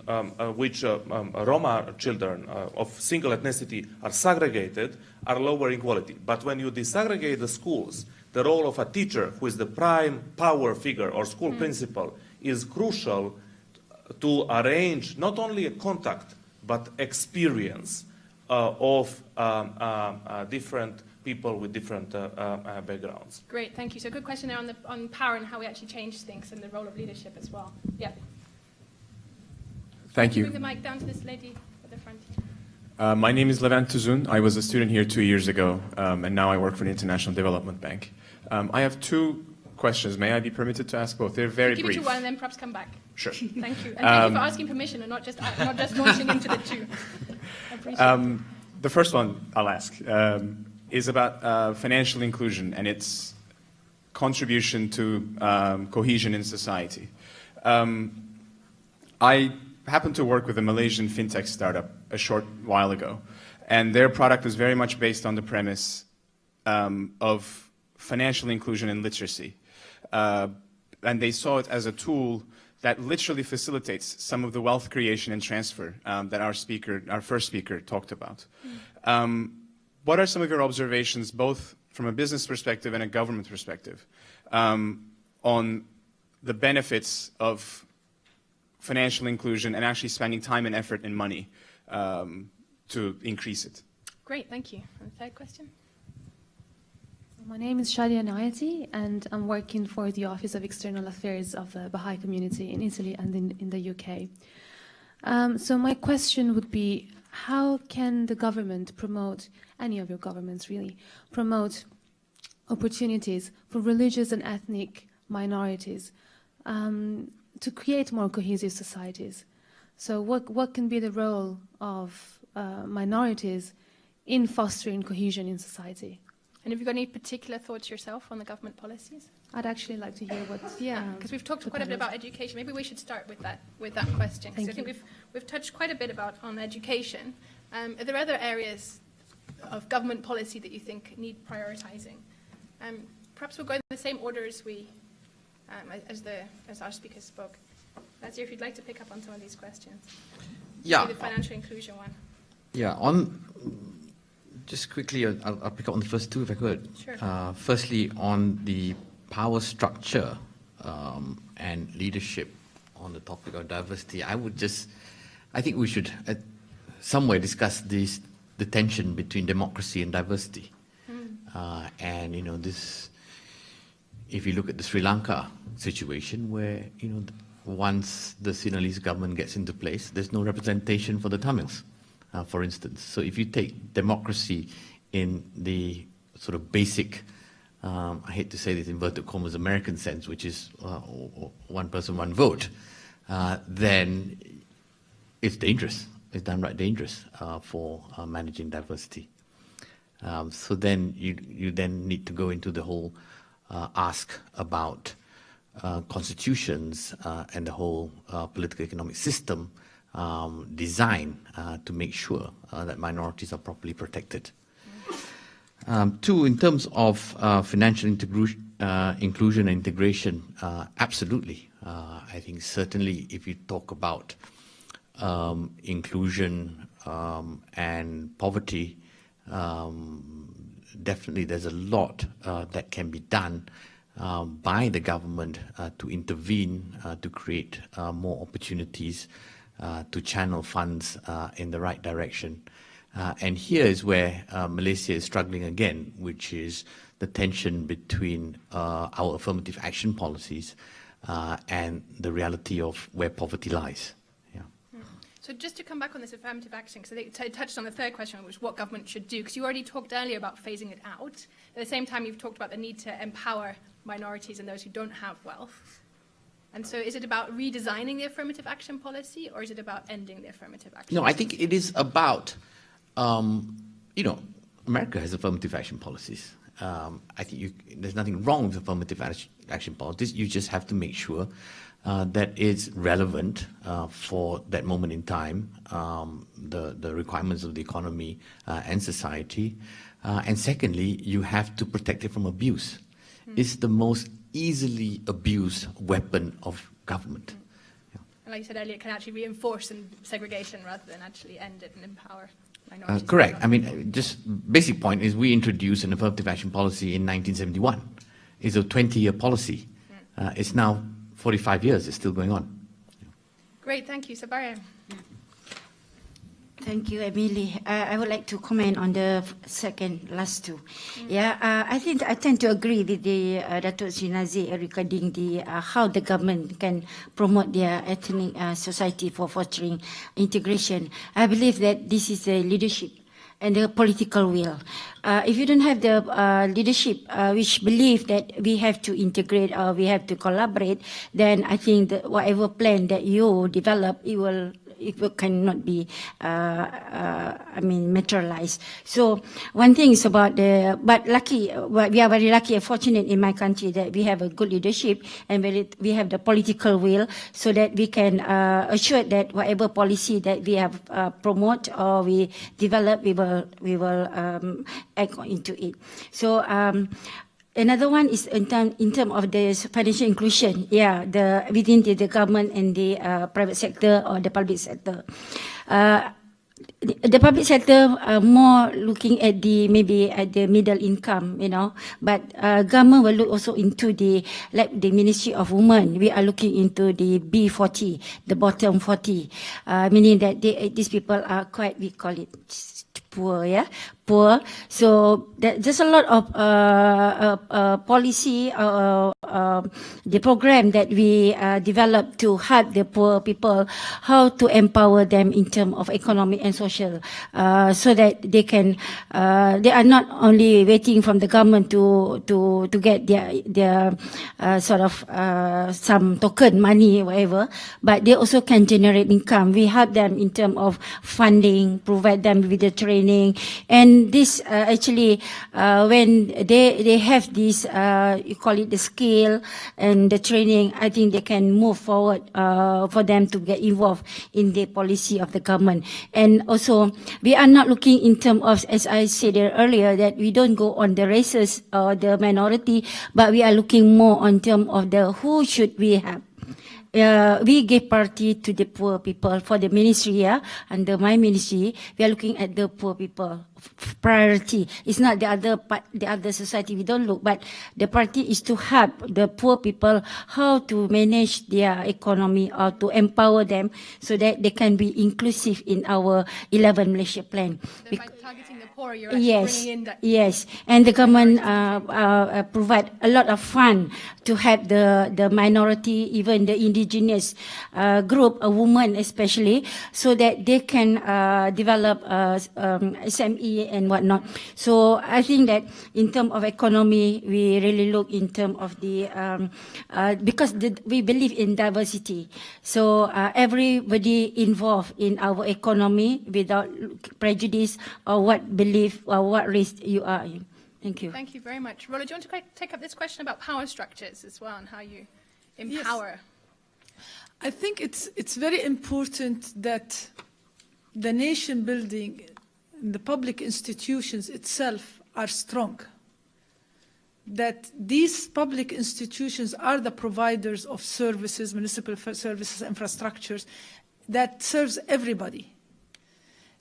which Roma children of single ethnicity are segregated are lower in quality. But when you disaggregate the schools, the role of a teacher, who is the prime power figure, or school principal, is crucial to arrange not only a contact, but experience of different people with different backgrounds. Great, thank you. So good question there on power and how we actually change things and the role of leadership as well. Yeah. Thank you. Bring the mic down to this lady at the front. My name is Levent Tuzun. I was a student here 2 years ago, and now I work for the International Development Bank. I have 2 questions. May I be permitted to ask both? They're very Keep brief. it to 1 and then perhaps come back. Sure. Thank you. And thank you for asking permission and not just launching into the 2. I appreciate it. The first one I'll ask is about financial inclusion and its contribution to cohesion in society. I happened to work with a Malaysian fintech startup a short while ago, and their product was very much based on the premise of financial inclusion and literacy. And they saw it as a tool that literally facilitates some of the wealth creation and transfer that our first speaker talked about. What are some of your observations, both from a business perspective and a government perspective, on the benefits of financial inclusion and actually spending time and effort and money to increase it? Great, thank you. And third question? My name is Shadia Nayati, and I'm working for the Office of External Affairs of the Baha'i community in Italy and in the UK. So my question would be, how can the government promote, any of your governments really, promote opportunities for religious and ethnic minorities to create more cohesive societies? So what can be the role of minorities in fostering cohesion in society? And have you got any particular thoughts yourself on the government policies? I'd actually like to hear what. Because we've talked quite a bit about education. Maybe we should start with that question. Because I think we've touched quite a bit on education. Are there other areas of government policy that you think need prioritising? Perhaps we'll go in the same order as as our speakers spoke. Nazir, if you'd like to pick up on some of these questions. Yeah. Maybe the financial inclusion one. Yeah, just quickly, I'll pick up on the first two if I could. Sure. Firstly, on the power structure and leadership on the topic of diversity, I think we should somewhere discuss the tension between democracy and diversity. And, if you look at the Sri Lanka situation where, once the Sinhalese government gets into place, there's no representation for the Tamils, for instance. So if you take democracy in the sort of basic, I hate to say this inverted commas American sense, which is one person, one vote, then it's dangerous. It's downright dangerous for managing diversity. So then you then need to go into the whole ask about constitutions and the whole political economic system design to make sure that minorities are properly protected. Two, in terms of financial inclusion and integration, absolutely. I think certainly if you talk about inclusion and poverty, definitely there's a lot that can be done by the government to intervene, to create more opportunities, to channel funds in the right direction. And here is where Malaysia is struggling again, which is the tension between our affirmative action policies and the reality of where poverty lies. So just to come back on this affirmative action, because I think I touched on the third question, which is what government should do, because you already talked earlier about phasing it out. At the same time, you've talked about the need to empower minorities and those who don't have wealth. And so is it about redesigning the affirmative action policy, or is it about ending the affirmative action No, policy? I think it is about, America has affirmative action policies. I think there's nothing wrong with affirmative action policies. You just have to make sure that is relevant for that moment in time, the requirements of the economy and society. And secondly, you have to protect it from abuse. It's the most easily abused weapon of government. And like you said earlier, it can actually reinforce segregation rather than actually end it and empower minorities. Correct. I mean, just basic point is we introduced an affirmative action policy in 1971. It's a 20-year policy. It's now 45 years. It's still going on. Great, thank you. Sabaria. Thank you, Emily. I would like to comment on the last two. Yeah, I think I tend to agree with the Datuk Sri Nazir regarding the how the government can promote their ethnic society for fostering integration. I believe that this is the leadership and the political will. If you don't have the leadership which believe that we have to integrate or we have to collaborate, then I think that whatever plan that you develop, it cannot be, materialized. So one thing is about but we are very lucky and fortunate in my country that we have a good leadership and we have the political will so that we can assure that whatever policy that we have promote or we develop, we will act into it. So another one is in term of the financial inclusion, within the government and the private sector or the public sector. The public sector are more looking at the middle income, but government will look also into the Ministry of Women. We are looking into the B40, the bottom 40, meaning that these people are quite, we call it poor, poor. So there's a lot of policy, the program that we developed to help the poor people, how to empower them in terms of economic and social, so that they can, they are not only waiting from the government to get their sort of some token money, whatever, but they also can generate income. We help them in terms of funding, provide them with the training, and this actually when they have this, you call it the skill and the training, I think they can move forward for them to get involved in the policy of the government. And also, we are not looking in terms of, as I said earlier, that we don't go on the races or the minority, but we are looking more on terms of the who should we have. We give priority to the poor people. For the ministry, under my ministry, we are looking at the poor people. Priority. It's not the other society. We don't look, but the priority is to help the poor people how to manage their economy or to empower them so that they can be inclusive in our 11 Malaysia plan. So by targeting the poor, you're actually bringing in that. Yes, and the government provide a lot of fund to help the minority, even the indigenous group, a woman especially, so that they can develop SME and whatnot. So I think that in terms of economy, we really look in terms of the because we believe in diversity. So everybody involved in our economy without prejudice or what belief or what race you are in. Thank you. Thank you very much. Rola, do you want to take up this question about power structures as well and how you empower? Yes. I think it's very important that the nation building, the public institutions itself are strong. That these public institutions are the providers of services, municipal services, infrastructures that serves everybody.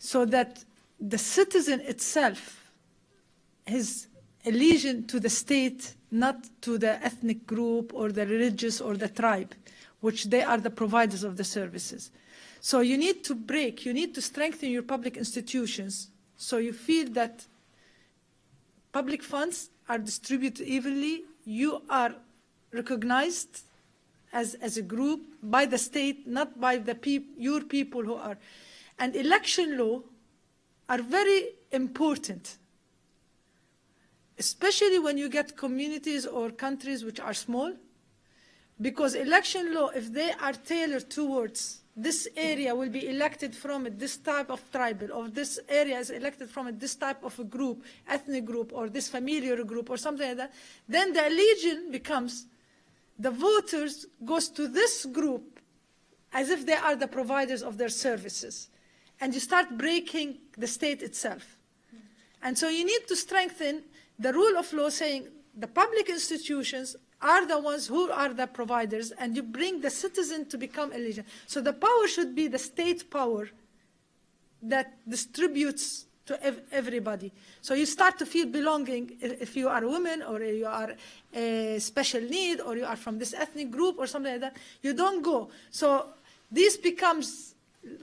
So that the citizen itself is allegiance to the state, not to the ethnic group or the religious or the tribe, which they are the providers of the services. So you need to strengthen your public institutions so you feel that public funds are distributed evenly, you are recognized as a group by the state, not by your people who are. And election law are very important, especially when you get communities or countries which are small, because election law, if they are tailored towards this area will be elected from this type of tribal, or this area is elected from this type of a group, ethnic group, or this familiar group, or something like that, then the allegiance becomes, the voters goes to this group as if they are the providers of their services. And you start breaking the state itself. And so you need to strengthen the rule of law, saying the public institutions are the ones who are the providers, and you bring the citizen to become eligible. So the power should be the state power that distributes to everybody. So you start to feel belonging if you are a woman, or you are a special need, or you are from this ethnic group, or something like that. You don't go. So this becomes,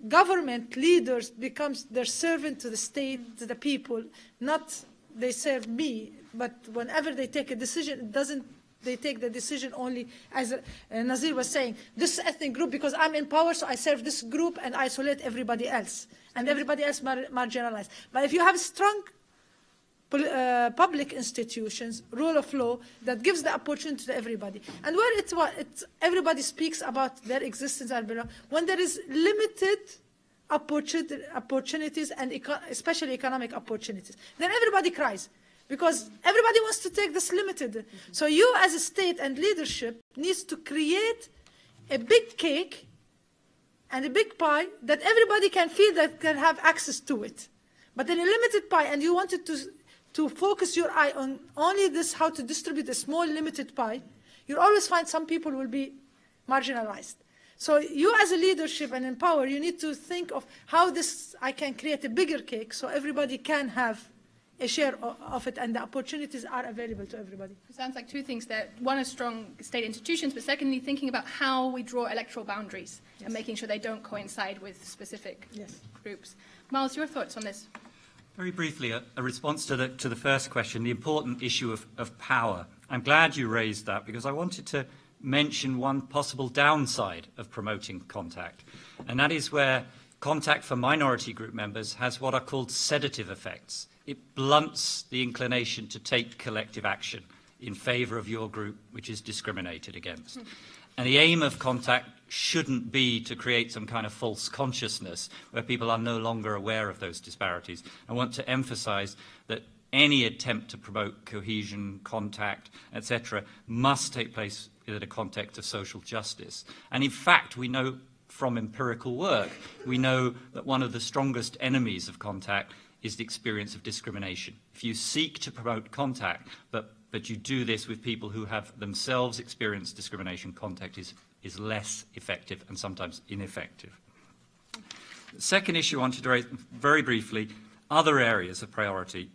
government leaders becomes their servant to the state, to the people, not they serve me, but whenever they take a decision, it doesn't, they take the decision only, as Nazir was saying, this ethnic group, because I'm in power, so I serve this group and isolate everybody else, and everybody else marginalized. But if you have strong public institutions, rule of law, that gives the opportunity to everybody, and where everybody speaks about their existence and belong, when there is limited opportunities, and especially economic opportunities, then everybody cries. Because everybody wants to take this limited. So you as a state and leadership needs to create a big cake and a big pie that everybody can feel that can have access to it. But in a limited pie, and you wanted to focus your eye on only this, how to distribute a small limited pie, you'll always find some people will be marginalized. So you as a leadership and in power, you need to think of how I can create a bigger cake so everybody can have a share of it, and the opportunities are available to everybody. It sounds like two things there. One is strong state institutions, but secondly, thinking about how we draw electoral boundaries and making sure they don't coincide with specific groups. Miles, your thoughts on this? Very briefly, a response to the first question, the important issue of power. I'm glad you raised that because I wanted to mention one possible downside of promoting contact, and that is where contact for minority group members has what are called sedative effects. It blunts the inclination to take collective action in favour of your group, which is discriminated against. And the aim of contact shouldn't be to create some kind of false consciousness where people are no longer aware of those disparities. I want to emphasise that any attempt to promote cohesion, contact, etc., must take place in a context of social justice. And in fact, we know from empirical work, we know that one of the strongest enemies of contact is the experience of discrimination. If you seek to promote contact, but you do this with people who have themselves experienced discrimination, contact is less effective and sometimes ineffective. The second issue I wanted to raise very briefly, other areas of priority.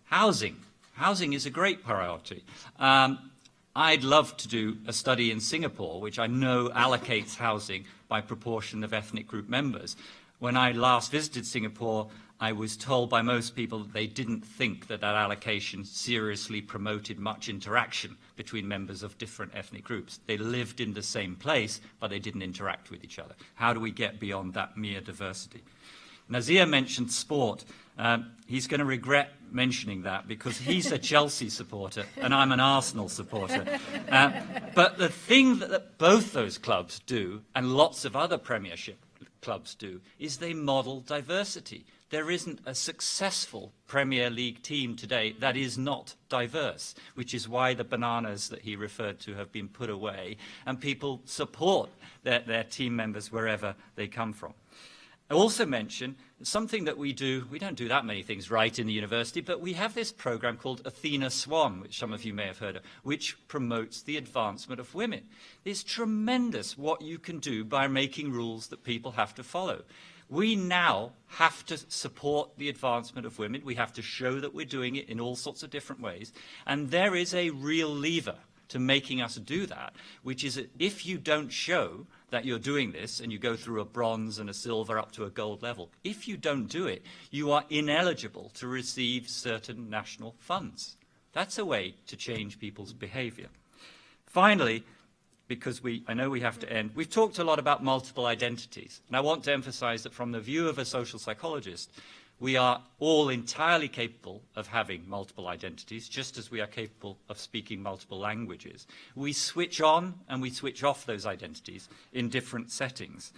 Housing. Housing is a great priority. I'd love to do a study in Singapore, which I know allocates housing by proportion of ethnic group members. When I last visited Singapore, I was told by most people that they didn't think that allocation seriously promoted much interaction between members of different ethnic groups. They lived in the same place, but they didn't interact with each other. How do we get beyond that mere diversity? Nazir mentioned sport. He's going to regret mentioning that because he's a Chelsea supporter and I'm an Arsenal supporter. But the thing that both those clubs do, and lots of other Premiership clubs do, is they model diversity. There isn't a successful Premier League team today that is not diverse, which is why the bananas that he referred to have been put away, and people support their team members wherever they come from. I also mentioned something that we don't do that many things right in the university, but we have this program called Athena Swan, which some of you may have heard of, which promotes the advancement of women. It's tremendous what you can do by making rules that people have to follow. We now have to support the advancement of women. We have to show that we're doing it in all sorts of different ways. And there is a real lever to making us do that, which is that if you don't show that you're doing this and you go through a bronze and a silver up to a gold level, if you don't do it, you are ineligible to receive certain national funds. That's a way to change people's behaviour. Finally, because I know we have to end, we've talked a lot about multiple identities. And I want to emphasize that from the view of a social psychologist, we are all entirely capable of having multiple identities, just as we are capable of speaking multiple languages. We switch on and we switch off those identities in different settings.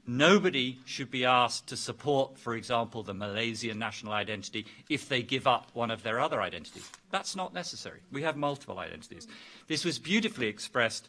Nobody should be asked to support, for example, the Malaysian national identity if they give up one of their other identities. That's not necessary. We have multiple identities. This was beautifully expressed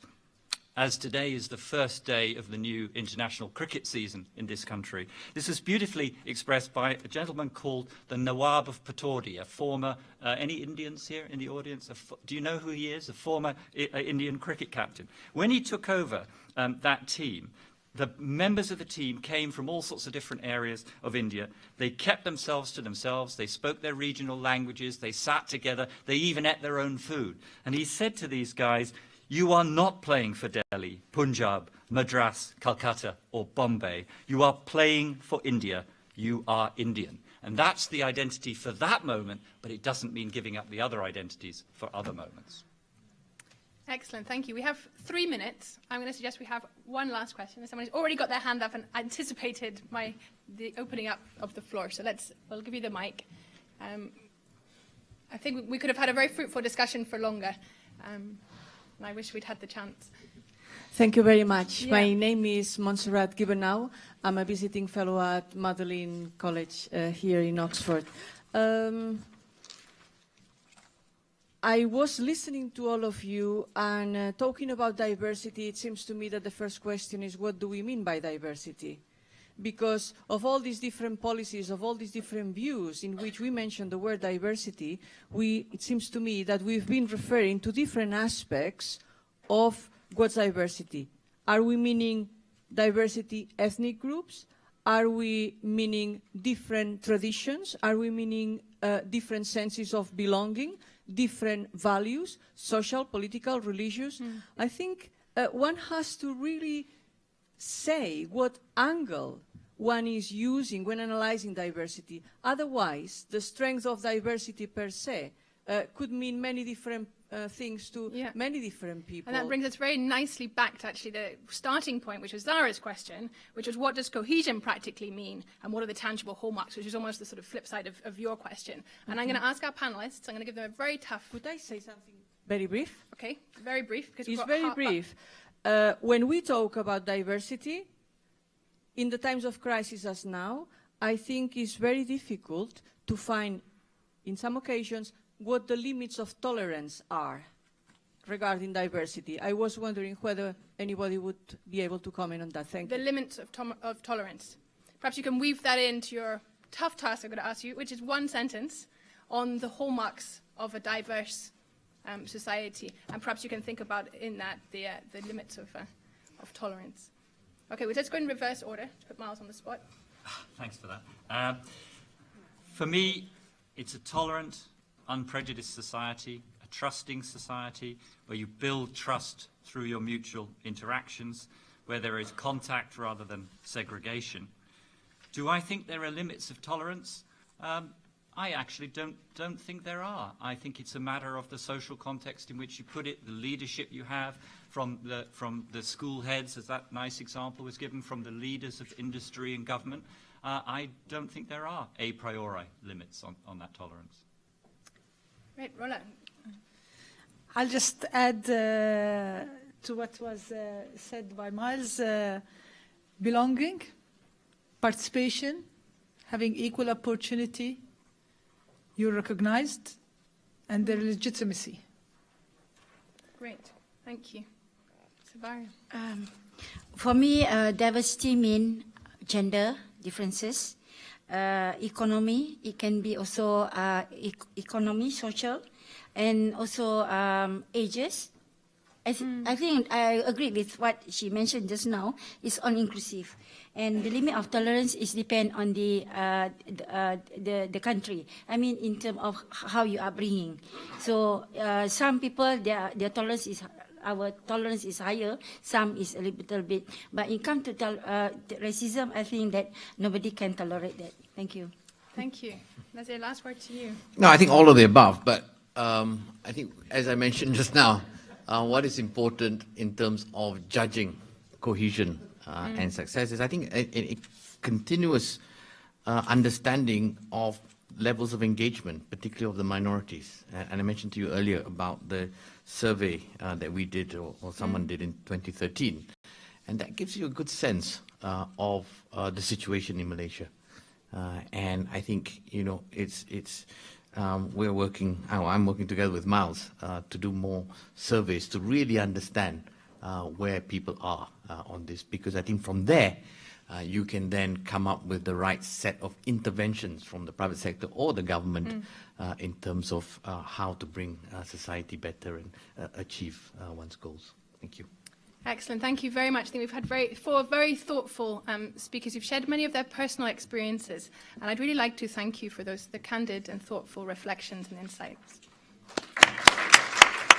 as today is the first day of the new international cricket season in this country. This is beautifully expressed by a gentleman called the Nawab of Pataudi, a former, any Indians here in the audience? Do you know who he is? A former Indian cricket captain. When he took over that team, the members of the team came from all sorts of different areas of India. They kept themselves to themselves. They spoke their regional languages. They sat together. They even ate their own food. And he said to these guys, you are not playing for Delhi, Punjab, Madras, Calcutta, or Bombay. You are playing for India. You are Indian. And that's the identity for that moment, but it doesn't mean giving up the other identities for other moments. Excellent, thank you. We have 3 minutes. I'm going to suggest we have one last question. Someone has already got their hand up and anticipated the opening up of the floor. So we'll give you the mic. I think we could have had a very fruitful discussion for longer. And I wish we'd had the chance. Thank you very much. Yeah. My name is Montserrat Gibernau. I'm a visiting fellow at Magdalene College here in Oxford. I was listening to all of you and talking about diversity. It seems to me that the first question is, what do we mean by diversity? Because of all these different policies, of all these different views in which we mention the word diversity, it seems to me that we've been referring to different aspects of what's diversity. Are we meaning diversity ethnic groups? Are we meaning different traditions? Are we meaning different senses of belonging, different values, social, political, religious? I think one has to really say what angle one is using when analyzing diversity. Otherwise, the strength of diversity per se could mean many different things to many different people. And that brings us very nicely back to actually the starting point, which was Zara's question, which was what does cohesion practically mean and what are the tangible hallmarks, which is almost the sort of flip side of your question. And I'm going to ask our panelists, I'm going to give them a very tough... Could I say something very brief? Okay, very brief. Because It's very brief. When we talk about diversity, in the times of crisis as now, I think it's very difficult to find, in some occasions, what the limits of tolerance are regarding diversity. I was wondering whether anybody would be able to comment on that. Thank you. The limits of tolerance. Perhaps you can weave that into your tough task I'm going to ask you, which is one sentence on the hallmarks of a diverse society. And perhaps you can think about in that the limits of tolerance. Okay, well, let's go in reverse order to put Miles on the spot. Thanks for that. For me, it's a tolerant, unprejudiced society, a trusting society, where you build trust through your mutual interactions, where there is contact rather than segregation. Do I think there are limits of tolerance? I actually don't think there are. I think it's a matter of the social context in which you put it, the leadership you have from the school heads, as that nice example was given, from the leaders of industry and government. I don't think there are a priori limits on that tolerance. Right, Roland. I'll just add to what was said by Miles, belonging, participation, having equal opportunity, you're recognized, and the legitimacy. Great, thank you. Sabaria. For me, diversity means gender differences, economy. It can be also economy, social, and also ages. I think I agree with what she mentioned just now. It's all-inclusive, and the limit of tolerance is depend on the country. I mean, in terms of how you are bringing. So some people their tolerance is. Our tolerance is higher, some is a little bit. But in come to racism, I think that nobody can tolerate that. Thank you. Thank you. Nazir, last word to you. No, I think all of the above, but I think, as I mentioned just now, what is important in terms of judging cohesion and success is, I think, a continuous understanding of levels of engagement, particularly of the minorities. And I mentioned to you earlier about the survey that we did, or someone did in 2013. And that gives you a good sense of the situation in Malaysia. And I think, you know, we're working, I'm working together with Miles to do more surveys to really understand where people are on this, because I think from there you can then come up with the right set of interventions from the private sector or the government in terms of how to bring society better and achieve one's goals. Thank you. Excellent. Thank you very much. I think we've had four very thoughtful speakers who've shared many of their personal experiences. And I'd really like to thank you for the candid and thoughtful reflections and insights.